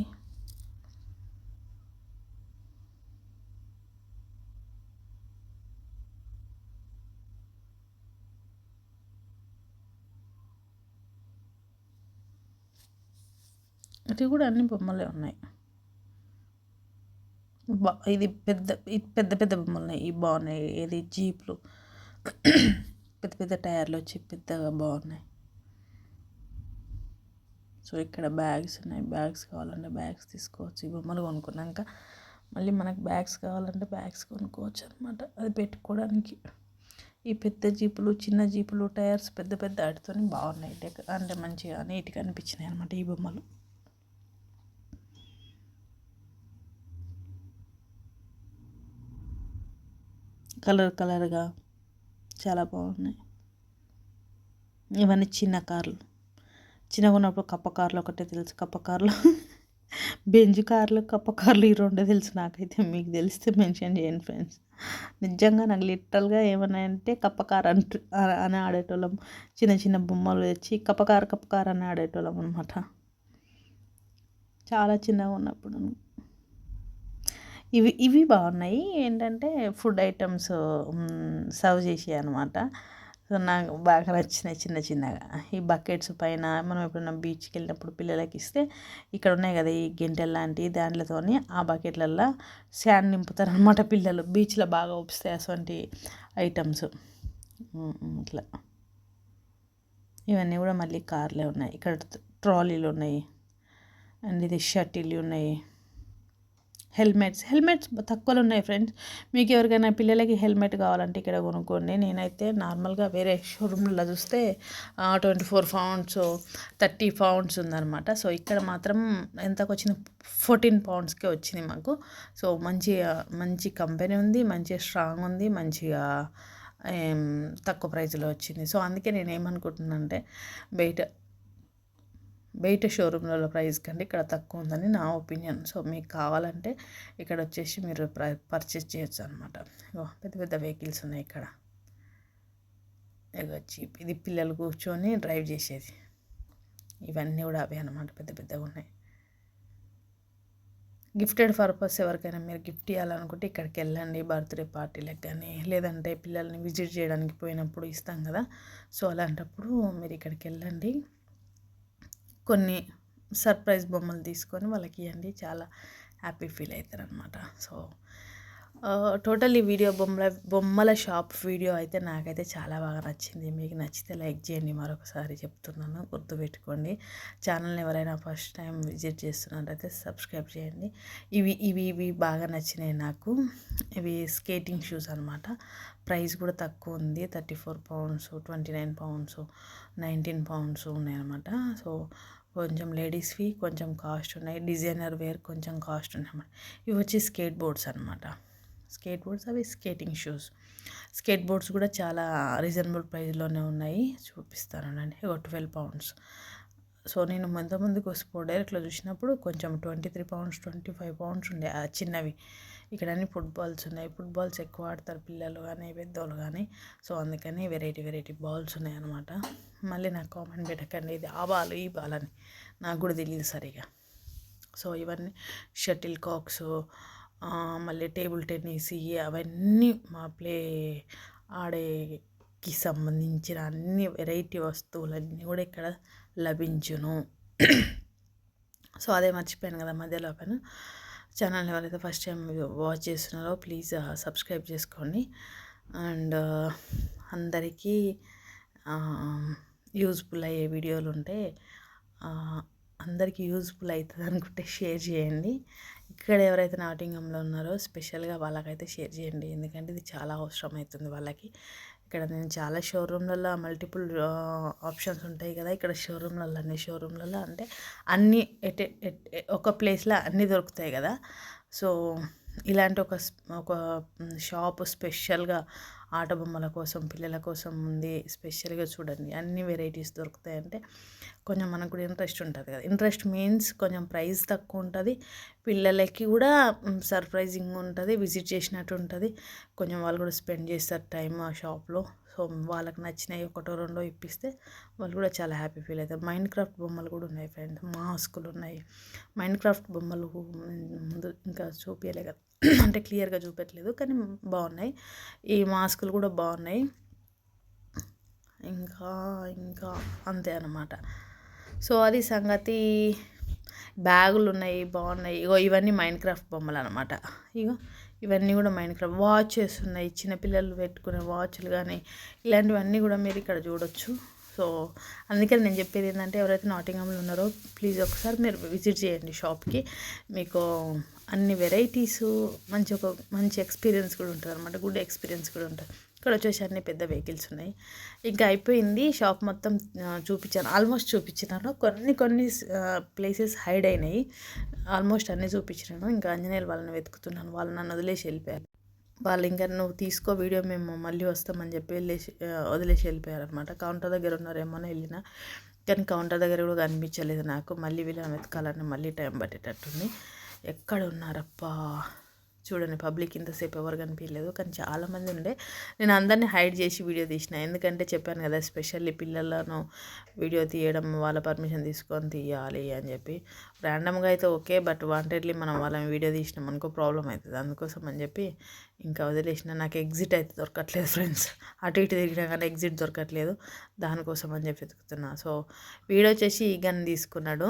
ఇది కూడా అన్ని బొమ్మలే ఉన్నాయి. ఇది పెద్ద పెద్ద బొమ్మలు ఉన్నాయి. ఇవి బాగున్నాయి. ఇది జీప్లు పెద్ద పెద్ద టైర్లు వచ్చి పెద్దగా బాగున్నాయి. సో ఇక్కడ బ్యాగ్స్ ఉన్నాయి. బ్యాగ్స్ కావాలంటే బ్యాగ్స్ తీసుకోవచ్చు. ఈ బొమ్మలు కొనుక్కున్నాక మళ్ళీ మనకు బ్యాగ్స్ కావాలంటే బ్యాగ్స్ కొనుక్కోవచ్చు అనమాట. అది పెట్టుకోవడానికి ఈ పెద్ద జీపులు, చిన్న జీపులు, టైర్స్ పెద్ద పెద్ద వాటితో బాగున్నాయి. అంటే మంచిగా నీట్గా అనిపించినాయి అనమాట ఈ బొమ్మలు. కలర్గా చాలా బాగున్నాయి. ఇవన్నీ చిన్న కార్లు. చిన్నగా ఉన్నప్పుడు కప్ప కార్లు ఒకటే తెలుసు. కప్ప కార్లు, బెంజ్ కార్లు, కప్ప కార్లు ఈ రెండే తెలుసు నాకైతే. మీకు తెలిస్తే మెన్షన్ చేయండి ఫ్రెండ్స్. నిజంగా నాకు లిటరల్గా ఏమన్నాయంటే కప్ప కార్ అని ఆడేటోళ్ళం. చిన్న చిన్న బొమ్మలు తెచ్చి కప్ప కార్ అని ఆడేటోళ్ళం అనమాట చాలా చిన్నగా ఉన్నప్పుడు. ఇవి బాగున్నాయి. ఏంటంటే ఫుడ్ ఐటమ్స్ సర్వ్ చేసాయి అనమాట. సో నాకు బాగా నచ్చినాయి చిన్నగా. ఈ బకెట్స్ పైన మనం ఎప్పుడైనా బీచ్కి వెళ్ళినప్పుడు పిల్లలకి ఇస్తే ఇక్కడ ఉన్నాయి కదా ఈ గెంటెలు లాంటి దాంట్లతోని ఆ బకెట్లల్లో శాండ్ నింపుతారనమాట పిల్లలు. బీచ్లో బాగా ఉపస్తాయి అటువంటి ఐటమ్స్. ఇట్లా ఇవన్నీ కూడా మళ్ళీ కార్లే ఉన్నాయి. ఇక్కడ ట్రాలీలు ఉన్నాయి అండ్ ఇది షటిల్ ఉన్నాయి. హెల్మెట్స్ తక్కువలో ఉన్నాయి ఫ్రెండ్స్. మీకు ఎవరికైనా పిల్లలకి హెల్మెట్ కావాలంటే ఇక్కడ కొనుక్కోండి. నేనైతే నార్మల్గా వేరే షోరూమ్లో చూస్తే 24 pounds 30 pounds ఉందన్నమాట. సో ఇక్కడ మాత్రం ఎంతకు వచ్చింది 14 poundsకే వచ్చింది మాకు. సో మంచి కంపెనీ ఉంది, మంచిగా స్ట్రాంగ్ ఉంది, మంచిగా తక్కువ ప్రైస్లో వచ్చింది. సో అందుకే నేను ఏమనుకుంటున్నానంటే బయట షోరూమ్లలో ప్రైస్ కంటే ఇక్కడ తక్కువ ఉందని నా ఒపీనియన్. సో మీకు కావాలంటే ఇక్కడ వచ్చేసి మీరు పర్చేస్ చేయొచ్చు అనమాట. పెద్ద వెహికల్స్ ఉన్నాయి ఇక్కడ. చీప్ ఇది పిల్లలు కూర్చొని డ్రైవ్ చేసేది. ఇవన్నీ కూడా అవే అనమాట, పెద్దగా ఉన్నాయి. గిఫ్టెడ్ పర్పస్ ఎవరికైనా మీరు గిఫ్ట్ ఇవ్వాలనుకుంటే ఇక్కడికి వెళ్ళండి. బర్త్డే పార్టీలకు కానీ లేదంటే పిల్లల్ని విజిట్ చేయడానికి పోయినప్పుడు ఇస్తాం కదా. సో అలాంటప్పుడు మీరు ఇక్కడికి వెళ్ళండి, కొన్ని సర్ప్రైజ్ బొమ్మలు తీసుకొని వాళ్ళకి ఇవ్వండి. చాలా హ్యాపీ ఫీల్ అవుతారు అనమాట. సో టోటల్ ఈ వీడియో బొమ్మల షాప్ వీడియో అయితే నాకైతే చాలా బాగా నచ్చింది. మీకు నచ్చితే లైక్ చేయండి. మరొకసారి చెప్తున్నాను, గుర్తుపెట్టుకోండి. ఛానల్ని ఎవరైనా ఫస్ట్ టైం విజిట్ చేస్తున్నట్టయితే సబ్స్క్రైబ్ చేయండి. ఇవి బాగా నచ్చినాయి నాకు. ఇవి స్కేటింగ్ షూస్ అనమాట. ప్రైస్ కూడా తక్కువ ఉంది. 34 pounds 29 pounds 19 pounds ఉన్నాయన్నమాట. సో కొంచెం లేడీస్వి కొంచెం కాస్ట్ ఉన్నాయి, డిజైనర్ వేర్ కొంచెం కాస్ట్ ఉన్నాయి అన్నమాట. ఇవి వచ్చి స్కేట్ బోర్డ్స్ అనమాట. అవి స్కేటింగ్ షూస్. స్కేట్ బోర్డ్స్ కూడా చాలా రీజనబుల్ ప్రైస్లోనే ఉన్నాయి. చూపిస్తానండి. 12 pounds. సో నేను ముందుకు స్పోర్ట్ డైరెక్ట్లో చూసినప్పుడు కొంచెం 23 pounds 25 pounds ఉండే ఆ చిన్నవి. ఇక్కడ అన్ని ఫుట్బాల్స్ ఉన్నాయి. ఫుట్బాల్స్ ఎక్కువ ఆడతారు పిల్లలు కానీ పెద్దోళ్ళు కానీ. సో అందుకని వెరైటీ బాల్స్ ఉన్నాయన్నమాట. మళ్ళీ నాకు కామెంట్ పెట్టకండి ఇది ఆ బాల్ ఈ బాల్ అని, నాకు కూడా తెలియదు సరిగా. సో ఇవన్నీ షటిల్ కాక్స్, మళ్ళీ టేబుల్ టెన్నిస్, అవన్నీ మా ఆడేకి సంబంధించిన అన్ని వెరైటీ వస్తువులన్నీ కూడా ఇక్కడ లభించును. సో అదే మర్చిపోయాను కదా మధ్యలో ఛానల్ ఎవరైతే ఫస్ట్ టైం వాచ్ చేస్తున్నారో ప్లీజ్ సబ్స్క్రైబ్ చేసుకోండి. అండ్ అందరికీ యూజ్ఫుల్ అయ్యే వీడియోలు ఉంటే అందరికీ యూజ్ఫుల్ అవుతుంది అనుకుంటే షేర్ చేయండి. ఇక్కడ ఎవరైతే నాటింగంలో ఉన్నారో స్పెషల్గా వాళ్ళకైతే షేర్ చేయండి, ఎందుకంటే ఇది చాలా అవసరం అవుతుంది వాళ్ళకి. ఇక్కడ నేను చాలా షోరూమ్లలో మల్టిపుల్ ఆప్షన్స్ ఉంటాయి కదా. ఇక్కడ అన్ని షోరూమ్లలో అంటే అన్నీ ఒక ప్లేస్లో అన్నీ దొరుకుతాయి కదా. సో ఇలాంటి ఒక షాప్ స్పెషల్గా ఆట బొమ్మల కోసం పిల్లల కోసం ఉంది. స్పెషల్గా చూడండి, అన్ని వెరైటీస్ దొరుకుతాయంటే కొంచెం మనకు కూడా ఇంట్రెస్ట్ ఉంటుంది కదా. ఇంట్రెస్ట్ మీన్స్ కొంచెం ప్రైస్ తక్కువ ఉంటుంది, పిల్లలకి కూడా సర్ప్రైజింగ్ ఉంటుంది, విజిట్ చేసినట్టు ఉంటుంది. కొంచెం వాళ్ళు కూడా స్పెండ్ చేస్తారు టైం ఆ షాప్లో. సో వాళ్ళకి నచ్చినవి ఒకటో రెండో ఇప్పిస్తే వాళ్ళు కూడా చాలా హ్యాపీ ఫీల్ అవుతారు. మైన్క్రాఫ్ట్ బొమ్మలు కూడా ఉన్నాయి ఫ్రెండ్స్, మాస్కులు ఉన్నాయి. మైన్క్రాఫ్ట్ బొమ్మలు ముందు ఇంకా చూపించలే కదా, అంటే క్లియర్గా చూపెట్టలేదు కానీ బాగున్నాయి. ఈ మాస్కులు కూడా బాగున్నాయి. ఇంకా అంతే అన్నమాట. సో అది సంగతి. బ్యాగులు ఉన్నాయి, బాగున్నాయి. ఇవన్నీ మైన్క్రాఫ్ట్ బొమ్మలు అనమాట. ఇవన్నీ కూడా మైన్క్రాఫ్ట్. వాచెస్ ఉన్నాయి, చిన్నపిల్లలు పెట్టుకునే వాచ్లు కానీ ఇలాంటివన్నీ కూడా మీరు ఇక్కడ చూడొచ్చు. సో అందుకని నేను చెప్పేది ఏంటంటే ఎవరైతే నాటింగంలో ఉన్నారో ప్లీజ్ ఒకసారి మీరు విజిట్ చేయండి షాప్కి. మీకు అన్ని వెరైటీస్ మంచి ఎక్స్పీరియన్స్ కూడా ఉంటుంది అనమాట, గుడ్ ఎక్స్పీరియన్స్ కూడా ఉంటుంది. ఇక్కడ వచ్చేసి అన్ని పెద్ద వెహికల్స్ ఉన్నాయి. ఇంకా అయిపోయింది షాప్ మొత్తం చూపించాను, ఆల్మోస్ట్ చూపించినాను. కొన్ని ప్లేసెస్ హైడ్ అయినాయి, ఆల్మోస్ట్ అన్నీ చూపించినాను. ఇంకా ఆంజనేయులు వాళ్ళని వెతుకుతున్నాను, వాళ్ళు నన్ను వదిలేసి వెళ్ళిపోయారు. వాళ్ళు ఇంకా నువ్వు తీసుకో వీడియో, మేము మళ్ళీ వస్తామని చెప్పి వదిలేసి వెళ్ళిపోయారు అనమాట. కౌంటర్ దగ్గర ఉన్నారేమో అని వెళ్ళిన, కానీ కౌంటర్ దగ్గర కూడా కనిపించలేదు నాకు. మళ్ళీ వీళ్ళని వెతకాలని మళ్ళీ టైం పట్టేటట్టుంది. ఎక్కడ ఉన్నారప్పా, చూడండి పబ్లిక్ ఇంతసేపు ఎవరు కనిపించలేదు, కానీ చాలామంది ఉండే. నేను అందరినీ హైడ్ చేసి వీడియో తీసిన, ఎందుకంటే చెప్పాను కదా స్పెషల్లీ పిల్లలను వీడియో తీయడం వాళ్ళ పర్మిషన్ తీసుకొని తీయాలి అని చెప్పి. ర్యాండమ్గా అయితే ఓకే, బట్ వాంటెడ్లీ మనం వాళ్ళని వీడియో తీసినాం అనుకో ప్రాబ్లం అవుతుంది, అందుకోసం అని చెప్పి ఇంకా వదిలేసిన. నాకు ఎగ్జిట్ అయితే దొరకట్లేదు ఫ్రెండ్స్, అటు ఇటు తిరిగినా కానీ ఎగ్జిట్ దొరకట్లేదు, దానికోసం అని చెప్పి వెతుకుతున్నా. సో వీడియో వచ్చేసి ఈ గన్ తీసుకున్నాడు.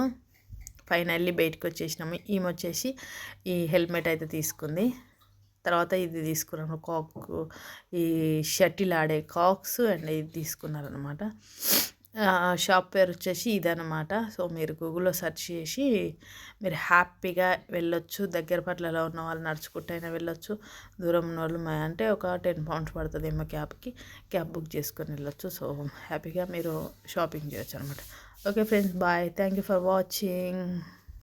ఫైనల్లీ బయటకు వచ్చేసినాము. ఈమె వచ్చేసి ఈ హెల్మెట్ అయితే తీసుకుంది. తర్వాత ఇది తీసుకున్నాను కాక్, ఈ షటిల్ ఆడే కాక్స్ అండ్ ఇది తీసుకున్నారనమాట. షాప్ పేరు వచ్చేసి ఇదనమాట. సో మీరు గూగుల్లో సెర్చ్ చేసి మీరు హ్యాపీగా వెళ్ళొచ్చు. దగ్గర పట్లలో ఉన్న వాళ్ళు నడుచుకుంటూ అయినా వెళ్ళొచ్చు, దూరం ఉన్న వాళ్ళు అంటే ఒక 10 pounds పడుతుంది ఏమో క్యాబ్ బుక్ చేసుకొని వెళ్ళొచ్చు. సో హ్యాపీగా మీరు షాపింగ్ చేయొచ్చు అనమాట. Okay friends, bye, thank you for watching.